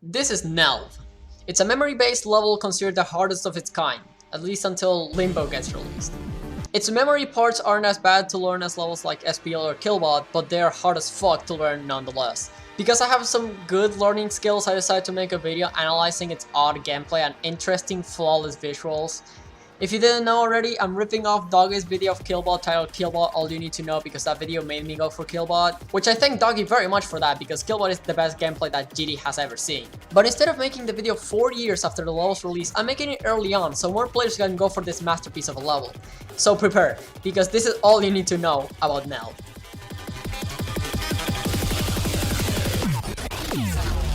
This is Nhelv. It's a memory-based level considered the hardest of its kind, at least until Limbo gets released. Its memory parts aren't as bad to learn as levels like SPL or Killbot, but they are hard as fuck to learn nonetheless. Because I have some good learning skills, I decided to make a video analyzing its odd gameplay and interesting flawless visuals. If you didn't know already, I'm ripping off Doggie's video of Killbot titled Killbot All You Need to Know because that video made me go for Killbot, which I thank Doggie very much for that because Killbot is the best gameplay that GD has ever seen. But instead of making the video 4 years after the level's release, I'm making it early on so more players can go for this masterpiece of a level. So prepare, because this is all you need to know about Nhelv.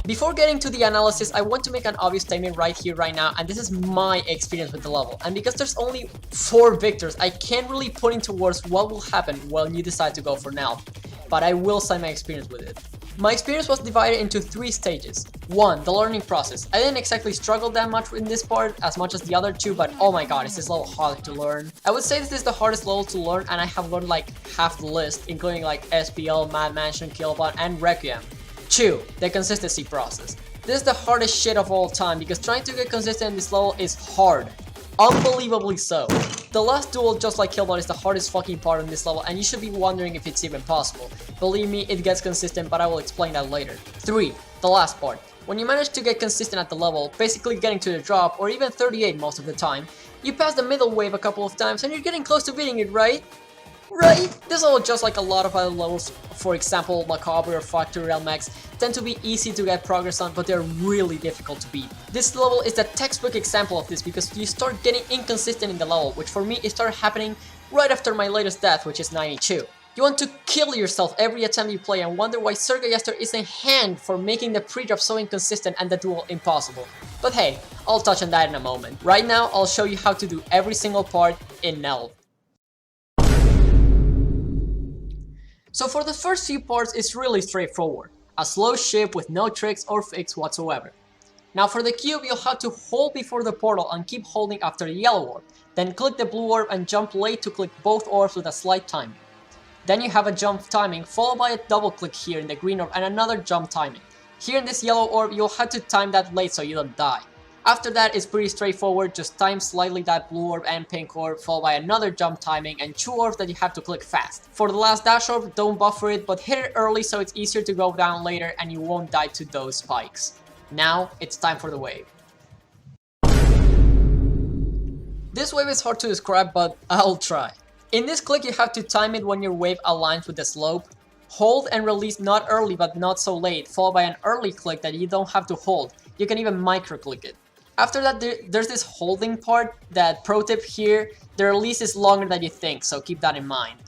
Before getting to the analysis, I want to make an obvious statement right here, right now, and this is my experience with the level. And because there's only 4 victors, I can't really put into words what will happen when you decide to go for Nhelv, but I will say my experience with it. My experience was divided into 3 stages. 1. The learning process. I didn't exactly struggle that much in this part as much as the other 2, but oh my god, is this level hard to learn. I would say this is the hardest level to learn, and I have learned like half the list, including like SPL, Mad Mansion, Killbot, and Requiem. 2. The consistency process. This is the hardest shit of all time because trying to get consistent in this level is hard. Unbelievably so. The last duel, just like Killbot, is the hardest fucking part in this level and you should be wondering if it's even possible. Believe me, it gets consistent, but I will explain that later. 3. The last part. When you manage to get consistent at the level, basically getting to the drop, or even 38 most of the time, you pass the middle wave a couple of times and you're getting close to beating it, right? Right? This level, just like a lot of other levels, for example Macabre or Factory Realm X, tend to be easy to get progress on, but they're really difficult to beat. This level is the textbook example of this because you start getting inconsistent in the level, which for me it started happening right after my latest death, which is 92. You want to kill yourself every attempt you play and wonder why SrGuillester isn't hanged for making the pre-drop so inconsistent and the duel impossible. But hey, I'll touch on that in a moment. Right now, I'll show you how to do every single part in Nhelv. So for the first few parts, it's really straightforward. A slow ship with no tricks or fix whatsoever. Now for the cube, you'll have to hold before the portal and keep holding after the yellow orb. Then click the blue orb and jump late to click both orbs with a slight timing. Then you have a jump timing, followed by a double click here in the green orb and another jump timing. Here in this yellow orb, you'll have to time that late so you don't die. After that, it's pretty straightforward, just time slightly that blue orb and pink orb, followed by another jump timing and 2 orbs that you have to click fast. For the last dash orb, don't buffer it, but hit it early so it's easier to go down later and you won't die to those spikes. Now, it's time for the wave. This wave is hard to describe, but I'll try. In this click, you have to time it when your wave aligns with the slope. Hold and release not early but not so late, followed by an early click that you don't have to hold. You can even micro click it. After that, there's this holding part that, pro tip here, the release is longer than you think, so keep that in mind.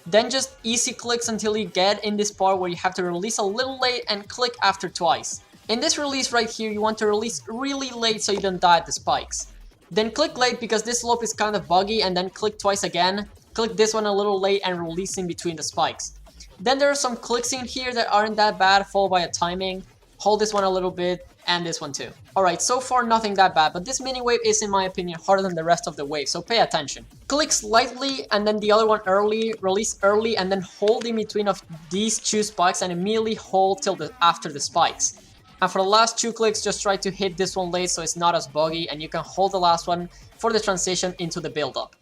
Then just easy clicks until you get in this part where you have to release a little late and click after twice. In this release right here, you want to release really late so you don't die at the spikes. Then click late because this slope is kind of buggy, and then click twice again. Click this one a little late and release in between the spikes. Then there are some clicks in here that aren't that bad, followed by a timing. Hold this one a little bit, and this one too. Alright, so far nothing that bad, but this mini wave is in my opinion harder than the rest of the wave, so pay attention. Click slightly and then the other one early, release early, and then hold in between of these 2 spikes and immediately hold till after the spikes. And for the last 2 clicks, just try to hit this one late so it's not as buggy, and you can hold the last one for the transition into the build-up.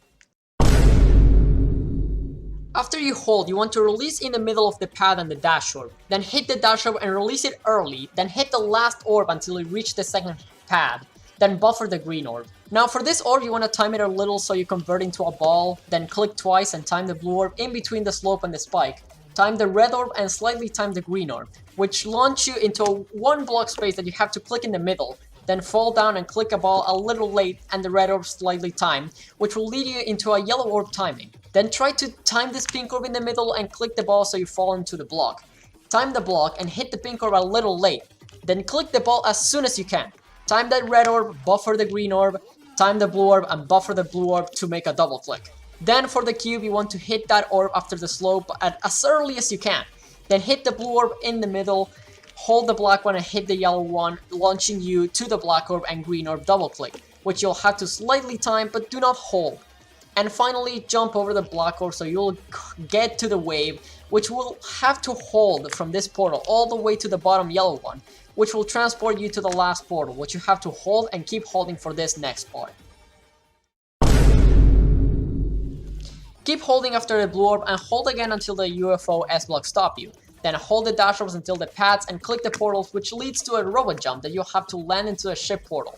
After you hold, you want to release in the middle of the pad and the dash orb. Then hit the dash orb and release it early, then hit the last orb until you reach the second pad. Then buffer the green orb. Now for this orb, you want to time it a little so you convert into a ball, then click twice and time the blue orb in between the slope and the spike. Time the red orb and slightly time the green orb, which launch you into a 1 block space that you have to click in the middle. Then fall down and click a ball a little late and the red orb slightly timed, which will lead you into a yellow orb timing. Then try to time this pink orb in the middle and click the ball so you fall into the block. Time the block and hit the pink orb a little late. Then click the ball as soon as you can. Time that red orb, buffer the green orb, time the blue orb and buffer the blue orb to make a double click. Then for the cube, you want to hit that orb after the slope as early as you can. Then hit the blue orb in the middle. Hold the black one and hit the yellow one, launching you to the black orb and green orb double click, which you'll have to slightly time but do not hold. And finally, jump over the black orb so you'll get to the wave, which will have to hold from this portal all the way to the bottom yellow one, which will transport you to the last portal, which you have to hold and keep holding for this next part. Keep holding after the blue orb and hold again until the UFO S-block stop you. Then hold the dash orbs until the pads and click the portals, which leads to a robot jump that you'll have to land into a ship portal.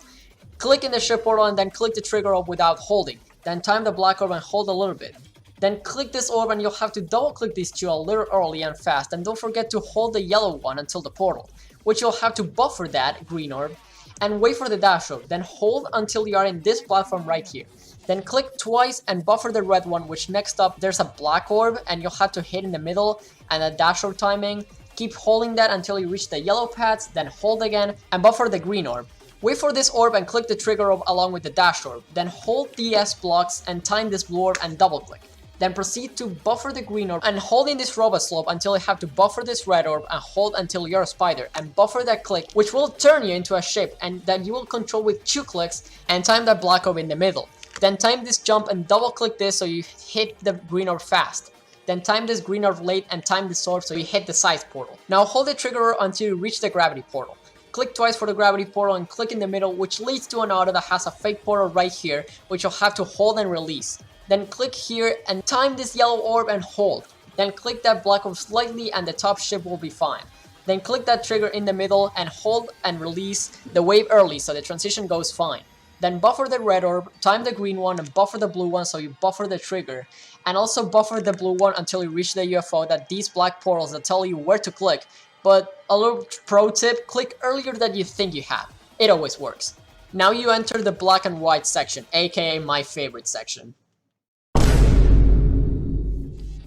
Click in the ship portal and then click the trigger orb without holding. Then time the black orb and hold a little bit. Then click this orb and you'll have to double click these two a little early and fast, and don't forget to hold the yellow one until the portal, which you'll have to buffer that green orb and wait for the dash orb. Then hold until you are in this platform right here. Then click twice and buffer the red one, which next up there's a black orb and you'll have to hit in the middle and a dash orb timing. Keep holding that until you reach the yellow pads, then hold again and buffer the green orb. Wait for this orb and click the trigger orb along with the dash orb. Then hold the S blocks and time this blue orb and double click. Then proceed to buffer the green orb and hold in this robot slope until you have to buffer this red orb and hold until you're a spider and buffer that click, which will turn you into a ship and that you will control with 2 clicks, and time that black orb in the middle. Then time this jump and double click this so you hit the green orb fast. Then time this green orb late and time this orb so you hit the side portal. Now hold the trigger until you reach the gravity portal. Click twice for the gravity portal and click in the middle, which leads to an auto that has a fake portal right here, which you'll have to hold and release. Then click here and time this yellow orb and hold. Then click that black orb slightly and the top ship will be fine. Then click that trigger in the middle and hold and release the wave early so the transition goes fine. Then buffer the red orb, time the green one and buffer the blue one so you buffer the trigger. And also buffer the blue one until you reach the UFO, that these black portals that tell you where to click. But a little pro tip, click earlier than you think you have. It always works. Now you enter the black and white section, aka my favorite section.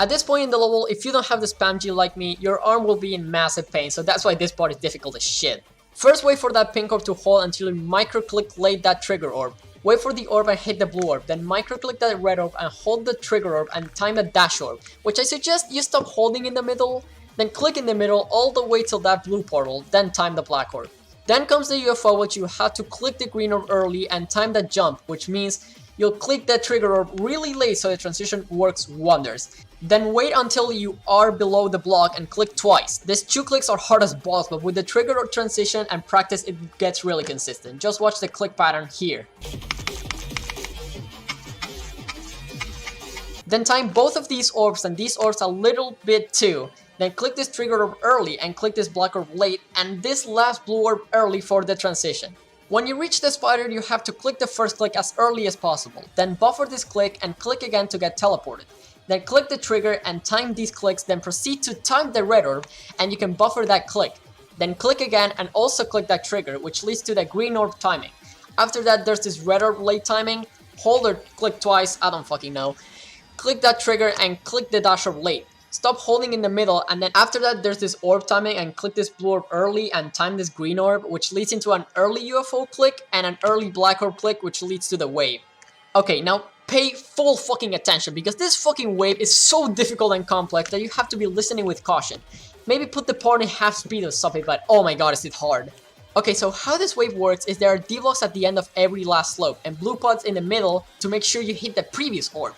At this point in the level, if you don't have the spam G like me, your arm will be in massive pain, so that's why this part is difficult as shit. First, wait for that pink orb to hold until you micro-click late that trigger orb. Wait for the orb and hit the blue orb, then micro-click that red orb and hold the trigger orb and time the dash orb, which I suggest you stop holding in the middle, then click in the middle all the way till that blue portal, then time the black orb. Then comes the UFO, which you have to click the green orb early and time the jump, which means you'll click that trigger orb really late so the transition works wonders. Then wait until you are below the block and click twice. These 2 clicks are hard as balls, but with the trigger or transition and practice it gets really consistent. Just watch the click pattern here. Then time both of these orbs and these orbs a little bit too. Then click this trigger orb early and click this black orb late and this last blue orb early for the transition. When you reach the spider, you have to click the first click as early as possible. Then buffer this click and click again to get teleported. Then click the trigger and time these clicks, then proceed to time the red orb and you can buffer that click. Then click again and also click that trigger, which leads to the green orb timing. After that there's this red orb late timing, hold or click twice, I don't fucking know. Click that trigger and click the dash orb late. Stop holding in the middle and then after that there's this orb timing and click this blue orb early and time this green orb, which leads into an early UFO click and an early black orb click, which leads to the wave. Okay, now pay full fucking attention because this fucking wave is so difficult and complex that you have to be listening with caution. Maybe put the part in half speed or something, but oh my god, is it hard. Okay, so how this wave works is there are D-blocks at the end of every last slope and blue pods in the middle to make sure you hit the previous orb.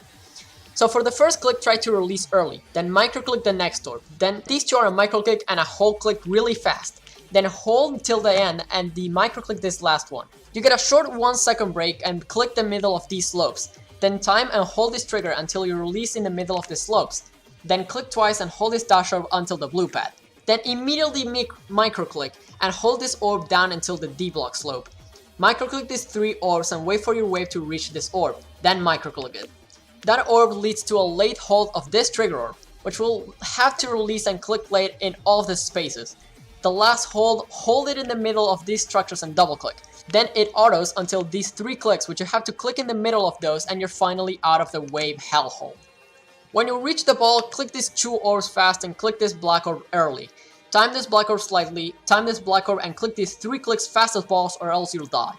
So for the first click, try to release early, then micro-click the next orb. Then these 2 are a micro-click and a hold click really fast. Then hold till the end and the micro-click this last one. You get a short 1-second break and click the middle of these slopes. Then time and hold this trigger until you release in the middle of the slopes. Then click twice and hold this dash orb until the blue pad. Then immediately micro-click and hold this orb down until the D-block slope. Micro-click these 3 orbs and wait for your wave to reach this orb. Then micro-click it. That orb leads to a late hold of this trigger orb, which will have to release and click late in all of the spaces. The last hold it in the middle of these structures and double click. Then it autos until these 3 clicks, which you have to click in the middle of those and you're finally out of the wave hellhole. When you reach the ball, click these 2 orbs fast and click this black orb early. Time this black orb slightly, time this black orb and click these 3 clicks fast as balls or else you'll die.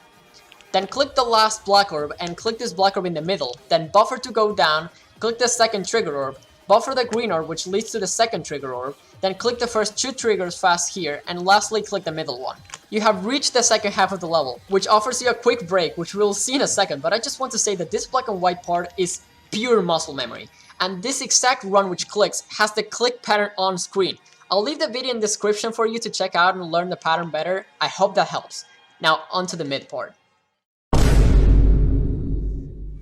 Then click the last black orb and click this black orb in the middle, then buffer to go down, click the second trigger orb, buffer the green orb which leads to the second trigger orb, then click the first 2 triggers fast here, and lastly click the middle one. You have reached the second half of the level, which offers you a quick break, which we'll see in a second, but I just want to say that this black and white part is pure muscle memory. And this exact run which clicks has the click pattern on screen. I'll leave the video in the description for you to check out and learn the pattern better. I hope that helps. Now onto the mid part.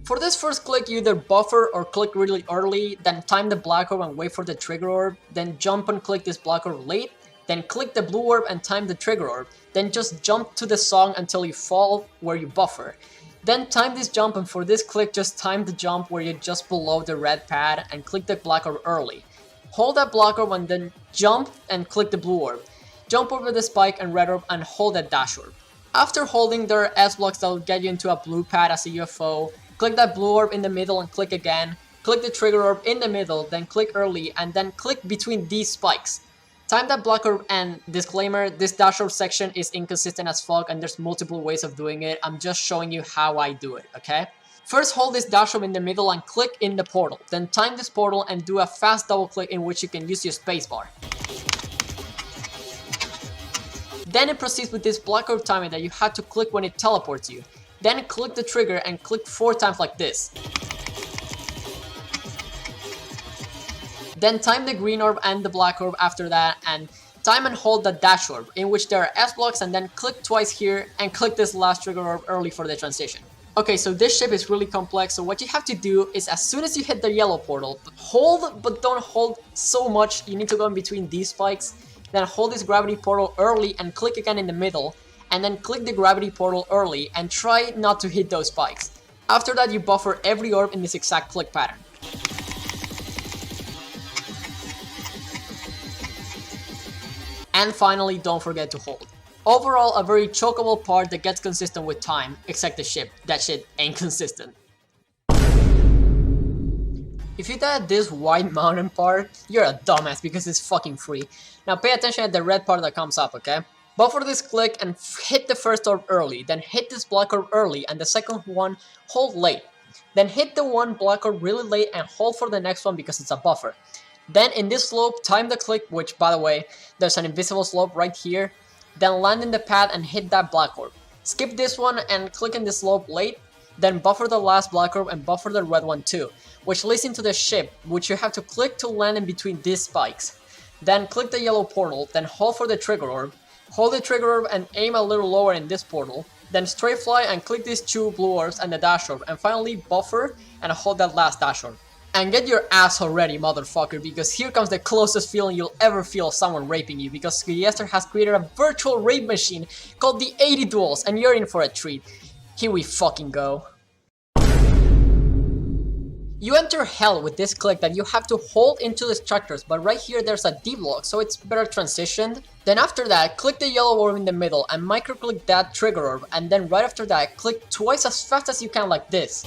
For this first click, you either buffer or click really early, then time the black orb and wait for the trigger orb, then jump and click this black orb late, then click the blue orb and time the trigger orb, then just jump to the song until you fall where you buffer. Then time this jump, and for this click just time the jump where you're just below the red pad and click the black orb early. Hold that black orb and then jump and click the blue orb. Jump over the spike and red orb and hold that dash orb. After holding, there are S blocks that will get you into a blue pad as a UFO. Click that blue orb in the middle and click again. Click the trigger orb in the middle, then click early, and then click between these spikes. Time that black orb, and disclaimer, this dash orb section is inconsistent as fuck and there's multiple ways of doing it. I'm just showing you how I do it, okay? First, hold this dash orb in the middle and click in the portal. Then time this portal and do a fast double click in which you can use your spacebar. Then it proceeds with this black orb timing that you have to click when it teleports you. Then click the trigger and click 4 times like this. Then time the green orb and the black orb after that, and time and hold the dash orb, in which there are S blocks, and then click twice here and click this last trigger orb early for the transition. Okay, so this ship is really complex, so what you have to do is as soon as you hit the yellow portal, hold but don't hold so much, you need to go in between these spikes, then hold this gravity portal early and click again in the middle, and then click the gravity portal early and try not to hit those spikes. After that, you buffer every orb in this exact click pattern. And finally, don't forget to hold. Overall, a very chokeable part that gets consistent with time, except the ship. That shit ain't consistent. If you die at this white mountain part, you're a dumbass because it's fucking free. Now pay attention at the red part that comes up, okay? Buffer this click and hit the first orb early, then hit this black orb early and the second one hold late. Then hit the one black orb really late and hold for the next one because it's a buffer. Then in this slope, time the click, which by the way, there's an invisible slope right here. Then land in the pad and hit that black orb. Skip this one and click in the slope late. Then buffer the last black orb and buffer the red one too, which leads into the ship, which you have to click to land in between these spikes. Then click the yellow portal, then hold for the trigger orb. Hold the trigger orb and aim a little lower in this portal. Then straight fly and click these 2 blue orbs and the dash orb, and finally buffer and hold that last dash orb. And get your asshole ready, motherfucker, because here comes the closest feeling you'll ever feel of someone raping you, because Guillester has created a virtual rape machine called the 80 Duels, and you're in for a treat. Here we fucking go. You enter hell with this click that you have to hold into the structures, but right here there's a D block, so it's better transitioned. Then after that, click the yellow orb in the middle and micro click that trigger orb, and then right after that, click twice as fast as you can like this.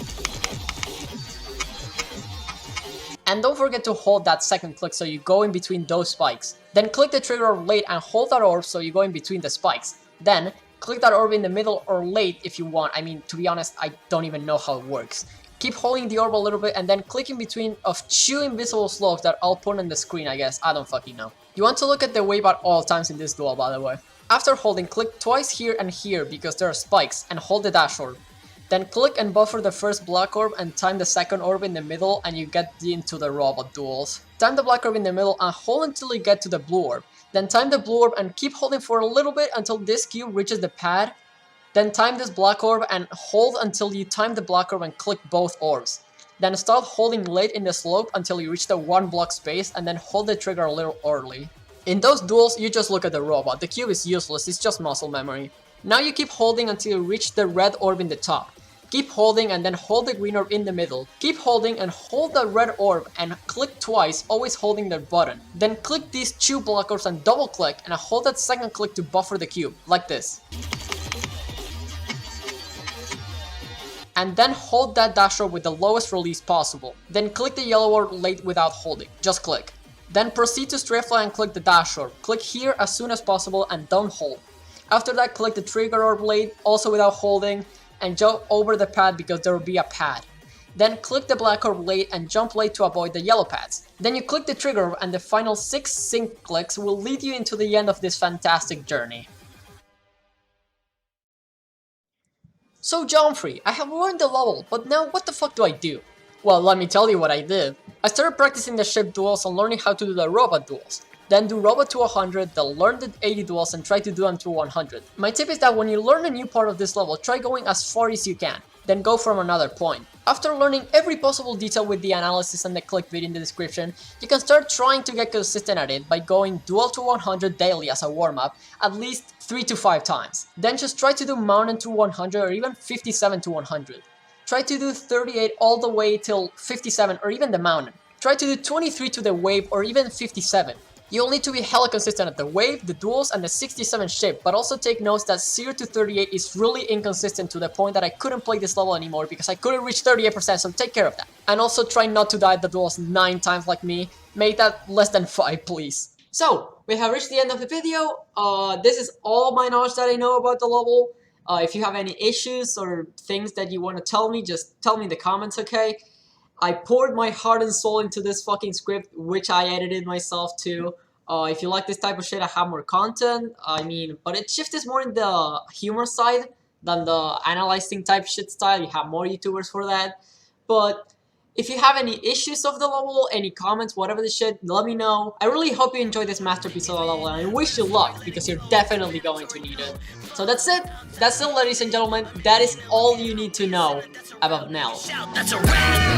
And don't forget to hold that second click so you go in between those spikes. Then click the trigger orb late and hold that orb so you go in between the spikes. Then click that orb in the middle or late if you want. I mean, to be honest, I don't even know how it works. Keep holding the orb a little bit and then click in between of 2 invisible slopes that I'll put on the screen, I guess. I don't fucking know. You want to look at the wave at all times in this duel, by the way. After holding, click twice here and here because there are spikes and hold the dash orb. Then click and buffer the first black orb and time the second orb in the middle and you get into the robot duels. Time the black orb in the middle and hold until you get to the blue orb. Then time the blue orb and keep holding for a little bit until this cube reaches the pad. Then time this black orb and hold until you time the black orb and click both orbs. Then start holding late in the slope until you reach the 1 block space and then hold the trigger a little early. In those duels, you just look at the robot. The cube is useless, it's just muscle memory. Now you keep holding until you reach the red orb in the top. Keep holding and then hold the green orb in the middle. Keep holding and hold the red orb and click twice, always holding the button. Then click these 2 black orbs and double click and hold that second click to buffer the cube, like this. And then hold that dash orb with the lowest release possible. Then click the yellow orb late without holding, just click. Then proceed to strafe fly and click the dash orb. Click here as soon as possible and don't hold. After that, click the trigger orb late, also without holding, and jump over the pad because there will be a pad. Then click the black orb late and jump late to avoid the yellow pads. Then you click the trigger orb and the final 6 sync clicks will lead you into the end of this fantastic journey. So Johnfree, I have ruined the level, but now what the fuck do I do? Well, let me tell you what I did. I started practicing the ship duels and learning how to do the robot duels. Then do robot to 100, then learn the 80 duels and try to do them to 100. My tip is that when you learn a new part of this level, try going as far as you can, then go from another point. After learning every possible detail with the analysis and the clickbait in the description, you can start trying to get consistent at it by going duel to 100 daily as a warm-up at least 3 to 5 times. Then just try to do mountain to 100 or even 57 to 100. Try to do 38 all the way till 57 or even the mountain. Try to do 23 to the wave or even 57. You'll need to be hella consistent at the wave, the duels, and the 67 ship, but also take notes that 0 to 38 is really inconsistent to the point that I couldn't play this level anymore because I couldn't reach 38%, so take care of that. And also try not to die at the duels 9 times like me, make that less than 5 please. So, we have reached the end of the video. This is all my knowledge that I know about the level. If you have any issues or things that you want to tell me, just tell me in the comments, okay? I poured my heart and soul into this fucking script, which I edited myself too. If you like this type of shit, I have more content. I mean, but it shifts more in the humor side than the analyzing type shit style. You have more YouTubers for that. But if you have any issues of the level, any comments, whatever the shit, let me know. I really hope you enjoyed this masterpiece of the level, and I wish you luck, because you're definitely going to need it. So that's it. That's it, ladies and gentlemen. That is all you need to know about Nhelv. That's a wrap.